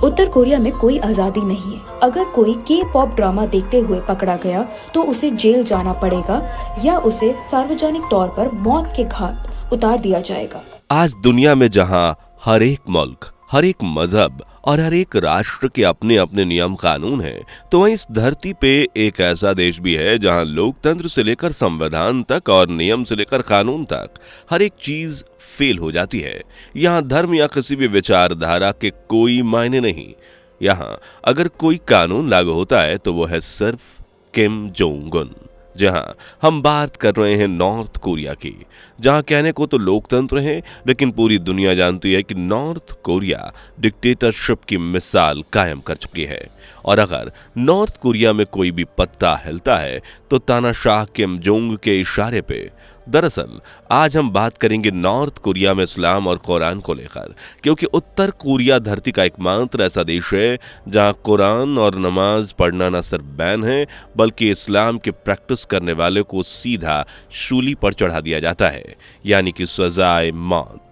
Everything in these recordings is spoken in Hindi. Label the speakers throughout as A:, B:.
A: उत्तर कोरिया में कोई आजादी नहीं है। अगर कोई के पॉप ड्रामा देखते हुए पकड़ा गया तो उसे जेल जाना पड़ेगा या उसे सार्वजनिक तौर पर मौत के घाट उतार दिया जाएगा।
B: आज दुनिया में जहां हर एक मुल्क, हर एक मजहब और हर एक राष्ट्र के अपने अपने नियम कानून हैं, तो वहीं इस धरती पे एक ऐसा देश भी है जहां लोकतंत्र से लेकर संविधान तक और नियम से लेकर कानून तक हर एक चीज फेल हो जाती है। यहां धर्म या किसी भी विचारधारा के कोई मायने नहीं। यहां अगर कोई कानून लागू होता है तो वो है सिर्फ किम जोंग उन। जहां हम बात कर रहे हैं नॉर्थ कोरिया की, जहां कहने को तो लोकतंत्र है, लेकिन पूरी दुनिया जानती है कि नॉर्थ कोरिया डिक्टेटरशिप की मिसाल कायम कर चुकी है। और अगर नॉर्थ कोरिया में कोई भी पत्ता हिलता है तो तानाशाह किम जोंग के इशारे पे। दरअसल आज हम बात करेंगे नॉर्थ कोरिया में इस्लाम और कुरान को लेकर, क्योंकि उत्तर कोरिया धरती का एकमात्र ऐसा देश है जहां कुरान और नमाज पढ़ना न सिर्फ बैन है, बल्कि इस्लाम के प्रैक्टिस करने वाले को सीधा शूली पर चढ़ा दिया जाता है, यानी कि सजाए मौत।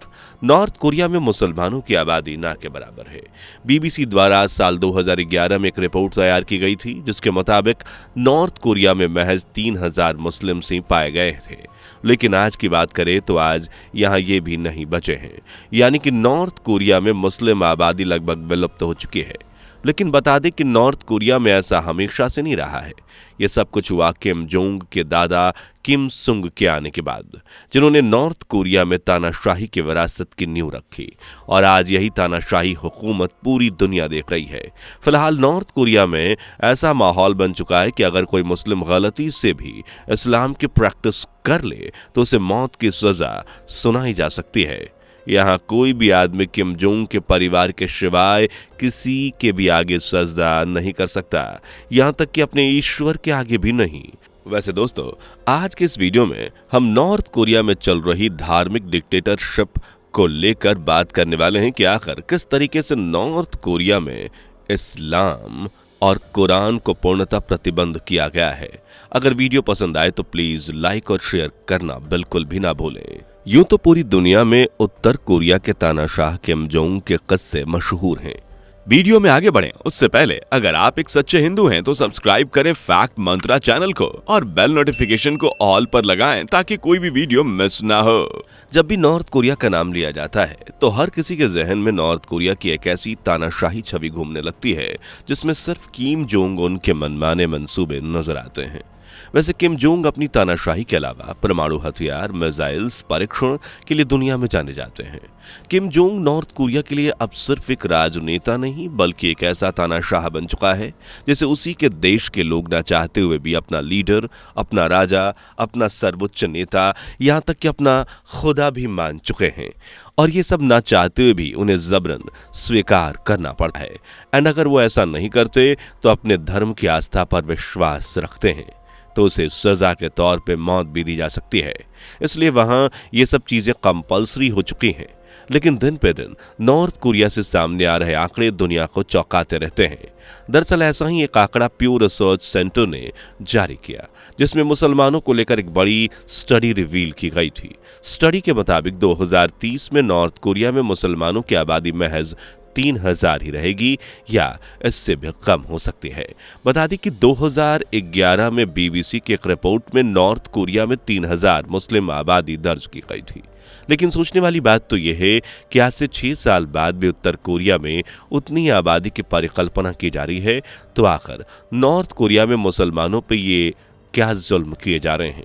B: नॉर्थ कोरिया में मुसलमानों की आबादी ना के बराबर है। बीबीसी द्वारा साल 2011 में एक रिपोर्ट तैयार की गई थी, जिसके मुताबिक नॉर्थ कोरिया में महज 3000 मुस्लिम सिंह पाए गए थे। लेकिन आज की बात करें तो आज यहां ये भी नहीं बचे हैं, यानी कि नॉर्थ कोरिया में मुस्लिम आबादी लगभग विलुप्त हो चुकी है। लेकिन बता दें कि नॉर्थ कोरिया में ऐसा हमेशा से नहीं रहा है। यह सब कुछ हुआ किम जोंग के दादा किम सुंग के आने के बाद, जिन्होंने नॉर्थ कोरिया में तानाशाही की विरासत की नींव रखी। और आज यही तानाशाही हुकूमत पूरी दुनिया देख रही है। फिलहाल नॉर्थ कोरिया में ऐसा माहौल बन चुका है कि अगर कोई मुस्लिम गलती से भी इस्लाम की प्रैक्टिस कर ले तो उसे मौत की सजा सुनाई जा सकती है। यहाँ कोई भी आदमी किम जोंग के परिवार के सिवाय किसी के भी आगे सजदा नहीं कर सकता, यहाँ तक कि अपने ईश्वर के आगे भी नहीं। वैसे दोस्तों, आज के इस वीडियो में हम नॉर्थ कोरिया में चल रही धार्मिक डिक्टेटरशिप को लेकर बात करने वाले हैं कि आखिर किस तरीके से नॉर्थ कोरिया में इस्लाम और कुरान को पूर्णतः प्रतिबंध किया गया है। अगर वीडियो पसंद आए तो प्लीज लाइक और शेयर करना बिल्कुल भी ना भूलें। यूं तो पूरी दुनिया में उत्तर कोरिया के तानाशाह किम जोंग के किस्से मशहूर हैं। वीडियो में आगे बढ़ें उससे पहले अगर आप एक सच्चे हिंदू हैं तो सब्सक्राइब करें फैक्ट मंत्रा चैनल को और बेल नोटिफिकेशन को ऑल पर लगाएं ताकि कोई भी वीडियो मिस ना हो। जब भी नॉर्थ कोरिया का नाम लिया जाता है तो हर किसी के जहन में नॉर्थ कोरिया की एक ऐसी तानाशाही छवि घूमने लगती है जिसमें सिर्फ किम जोंग उन के मनमाने मंसूबे नजर आते हैं। वैसे किम जोंग अपनी तानाशाही के अलावा परमाणु हथियार, मिसाइल्स परीक्षण के लिए दुनिया में जाने जाते हैं। किम जोंग नॉर्थ कोरिया के लिए अब सिर्फ एक राजनेता नहीं बल्कि एक ऐसा तानाशाह बन चुका है जिसे उसी के देश के लोग ना चाहते हुए भी अपना लीडर, अपना राजा, अपना सर्वोच्च नेता, यहाँ तक कि अपना खुदा भी मान चुके हैं। और ये सब ना चाहते हुए भी उन्हें जबरन स्वीकार करना पड़ता है। एंड अगर वो ऐसा नहीं करते तो अपने धर्म की आस्था पर विश्वास रखते हैं तो उसे सजा के तौर पे मौत भी दी जा सकती है। इसलिए वहां ये सब चीजें कंपल्सरी हो चुकी हैं। लेकिन दिन पे दिन नॉर्थ कोरिया से सामने आ रहे आंकड़े दुनिया को चौंकाते रहते हैं। दरअसल ऐसा ही एक आंकड़ा प्यू रिसर्च सेंटर ने जारी किया, जिसमें मुसलमानों को लेकर एक बड़ी स्टडी रिवील की गई थी। स्टडी के मुताबिक 2030 में नॉर्थ कोरिया में मुसलमानों की आबादी महज 3000 ही रहेगी या इससे भी कम हो सकती है। बता दें कि 2011 में बीबीसी की एक रिपोर्ट में नॉर्थ कोरिया में 3000 मुस्लिम आबादी दर्ज की गई थी। लेकिन सोचने वाली बात तो यह है कि आज से 6 साल बाद भी उत्तर कोरिया में उतनी आबादी की परिकल्पना की जा रही है। तो आखिर नॉर्थ कोरिया में मुसलमानों पर ये क्या जुल्म किए जा रहे हैं?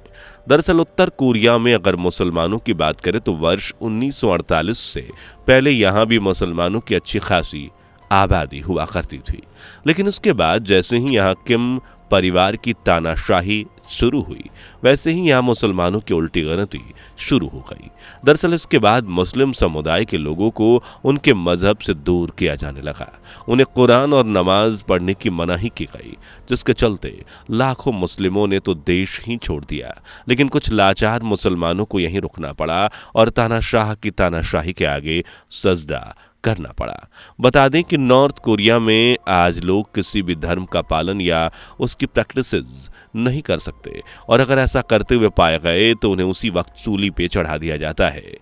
B: दरअसल उत्तर कोरिया में अगर मुसलमानों की बात करें तो वर्ष 1948 से पहले यहां भी मुसलमानों की अच्छी खासी आबादी हुआ करती थी। लेकिन उसके बाद जैसे ही यहां किम परिवार की तानाशाही शुरू हुई, वैसे ही यहां मुसलमानों की उल्टी गिनती शुरू हो गई। दरअसल इसके बाद मुस्लिम समुदाय के लोगों को उनके मजहब से दूर किया जाने लगा। उन्हें कुरान और नमाज पढ़ने की मनाही की गई, जिसके चलते लाखों मुस्लिमों ने तो देश ही छोड़ दिया। लेकिन कुछ लाचार मुसलमानों को यहीं रुकना पड़ा और तानाशाह की तानाशाही के आगे सजदा करना पड़ा। बता दें कि नॉर्थ कोरिया में आज लोग किसी भी धर्म का पालन या उसकी प्रैक्टिसेस नहीं कर सकते, और अगर ऐसा करते हुए पाए गए तो उन्हें उसी वक्त सूली पे चढ़ा दिया जाता है।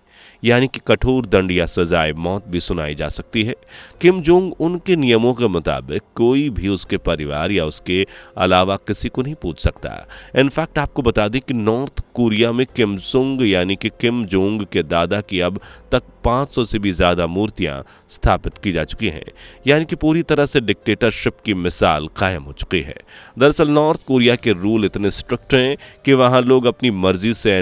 B: यानी कि कठोर दंड या सजाए मौत भी सुनाई जा सकती है। किम जोंग उन के नियमों के मुताबिक कोई भी उसके परिवार या उसके अलावा किसी को नहीं पूछ सकता। इनफैक्ट आपको बता दें कि नॉर्थ कोरिया में किम सुंग यानी कि किम जोंग के दादा की अब तक 500 से भी ज्यादा मूर्तियां स्थापित की जा चुकी हैं, यानी कि पूरी तरह से डिक्टेटरशिप की मिसाल कायम हो चुकी है। दरअसल नॉर्थ कोरिया के रूल इतने स्ट्रिक्ट हैं कि वहां लोग अपनी मर्जी से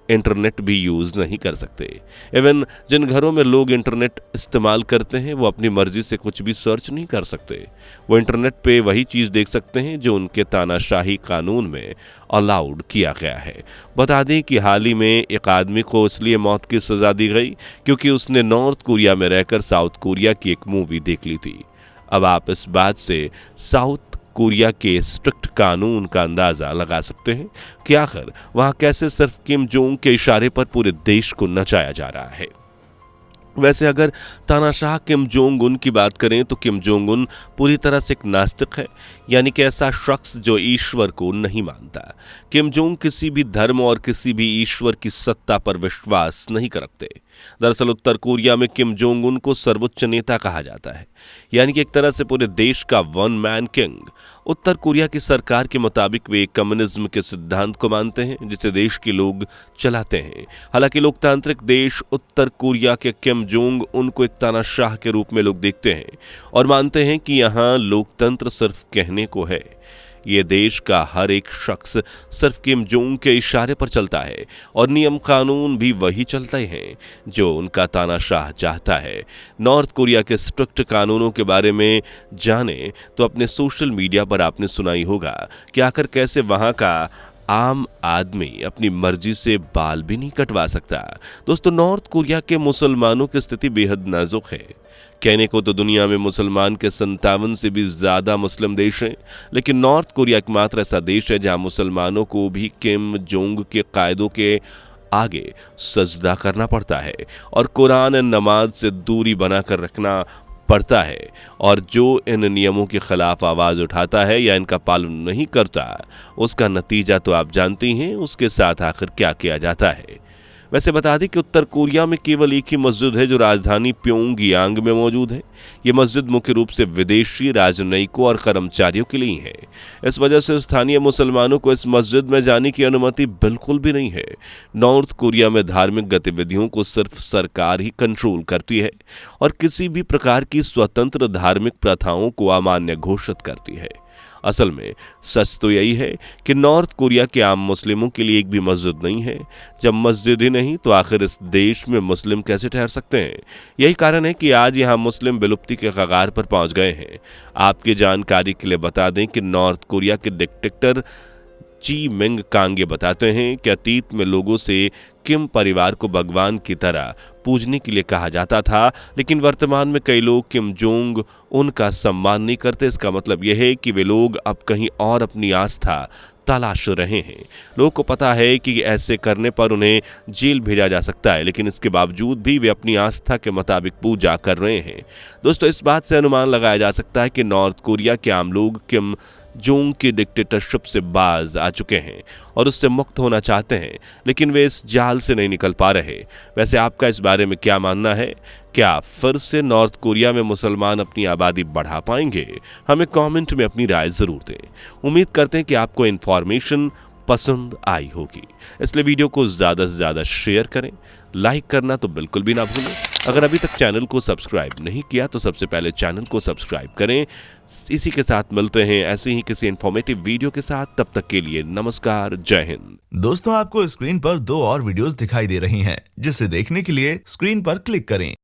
B: इंटरनेट भी यूज नहीं कर सकते। इवन जिन घरों में लोग इंटरनेट इस्तेमाल करते हैं वो अपनी मर्जी से कुछ भी सर्च नहीं कर सकते। वो इंटरनेट पे वही चीज देख सकते हैं जो उनके तानाशाही कानून में अलाउड किया गया है। बता दें कि हाल ही में एक आदमी को इसलिए मौत की सजा दी गई क्योंकि उसने नॉर्थ कोरिया में रहकर साउथ कोरिया की एक मूवी देख ली थी। अब आप इस बात से साउथ कोरिया के स्ट्रिक्ट कानून का अंदाजा लगा सकते हैं कि आखिर वहां कैसे सिर्फ किम जोंग के इशारे पर पूरे देश को नचाया जा रहा है। वैसे अगर तानाशाह किम जोंग उन की बात करें तो किम जोंग उन पूरी तरह से एक नास्तिक है, यानी कि ऐसा शख्स जो ईश्वर को नहीं मानता। किम जोंग किसी भी धर्म और किसी भी ईश्वर की सत्ता पर विश्वास नहीं करते। दरअसल उत्तर कोरिया में किम जोंग उन को सर्वोच्च नेता कहा जाता है, यानी कि एक तरह से पूरे देश का वन मैन किंग। उत्तर कोरिया की सरकार के मुताबिक वे कम्युनिज्म के सिद्धांत को मानते हैं जिसे देश के लोग चलाते हैं। हालांकि लोकतांत्रिक देश उत्तर कोरिया के किम जोंग उनको एक तानाशाह के रूप में लोग देखते हैं और मानते हैं कि यहाँ लोकतंत्र सिर्फ कहने को है। ये देश का हर एक शख्स सिर्फ किम जोंग के इशारे पर चलता है और नियम कानून भी वही चलते हैं जो उनका तानाशाह चाहता है। नॉर्थ कोरिया के स्ट्रिक्ट कानूनों के बारे में जाने तो अपने सोशल मीडिया पर आपने सुना ही होगा कि आखिर कैसे वहां का आम आदमी अपनी मर्जी से बाल भी नहीं कटवा सकता। दोस्तों, नॉर्थ कोरिया के मुसलमानों की स्थिति बेहद नाजुक है। कहने को तो दुनिया में मुसलमान के 57 से भी ज्यादा मुस्लिम देश हैं, लेकिन नॉर्थ कोरिया एकमात्र ऐसा देश है जहां मुसलमानों को भी किम जोंग के कायदों के आगे सजदा करना पड़ता है और कुरान नमाज से दूरी बनाकर रखना पड़ता है। और जो इन नियमों के खिलाफ आवाज उठाता है या इनका पालन नहीं करता, उसका नतीजा तो आप जानती हैं उसके साथ आखिर क्या किया जाता है। वैसे बता दें कि उत्तर कोरिया में केवल एक ही मस्जिद है जो राजधानी प्योंगयांग में मौजूद है। ये मस्जिद मुख्य रूप से विदेशी राजनयिकों और कर्मचारियों के लिए है। इस वजह से स्थानीय मुसलमानों को इस मस्जिद में जाने की अनुमति बिल्कुल भी नहीं है। नॉर्थ कोरिया में धार्मिक गतिविधियों को सिर्फ सरकार ही कंट्रोल करती है और किसी भी प्रकार की स्वतंत्र धार्मिक प्रथाओं को अमान्य घोषित करती है। असल में सच तो यही है कि नॉर्थ कोरिया के आम मुस्लिमों के लिए एक भी मस्जिद नहीं है। जब मस्जिद ही नहीं तो आखिर इस देश में मुस्लिम कैसे ठहर सकते हैं? यही कारण है कि आज यहाँ मुस्लिम विलुप्ति के कगार पर पहुंच गए हैं। आपकी जानकारी के लिए बता दें कि नॉर्थ कोरिया के डिक्टेटर ची मिंग कांगे बताते हैं कि अतीत में लोगों से किम परिवार को भगवान की तरह पूजने के लिए कहा जाता था, लेकिन वर्तमान में कई लोग किम जोंग उनका सम्मान नहीं करते। इसका मतलब यह है कि वे लोग अब कहीं और अपनी आस्था तलाश रहे हैं। लोगों को पता है कि ऐसे करने पर उन्हें जेल भेजा जा सकता है, लेकिन इसके बावजूद भी वे अपनी आस्था के मुताबिक पूजा कर रहे हैं। दोस्तों, इस बात से अनुमान लगाया जा सकता है कि नॉर्थ कोरिया के आम लोग किम जोंग की डिक्टेटरशिप से बाज आ चुके हैं और उससे मुक्त होना चाहते हैं, लेकिन वे इस जाल से नहीं निकल पा रहे। वैसे आपका इस बारे में क्या मानना है? क्या फिर से नॉर्थ कोरिया में मुसलमान अपनी आबादी बढ़ा पाएंगे? हमें कमेंट में अपनी राय जरूर दें। उम्मीद करते हैं कि आपको इन्फॉर्मेशन पसंद आई होगी, इसलिए वीडियो को ज्यादा से ज्यादा शेयर करें, लाइक करना तो बिल्कुल भी ना भूलें। अगर अभी तक चैनल को सब्सक्राइब नहीं किया तो सबसे पहले चैनल को सब्सक्राइब करें। इसी के साथ मिलते हैं ऐसे ही किसी इन्फॉर्मेटिव वीडियो के साथ। तब तक के लिए नमस्कार, जय हिंद।
C: दोस्तों, आपको स्क्रीन पर 2 और वीडियोस दिखाई दे रही हैं, जिसे देखने के लिए स्क्रीन पर क्लिक करें।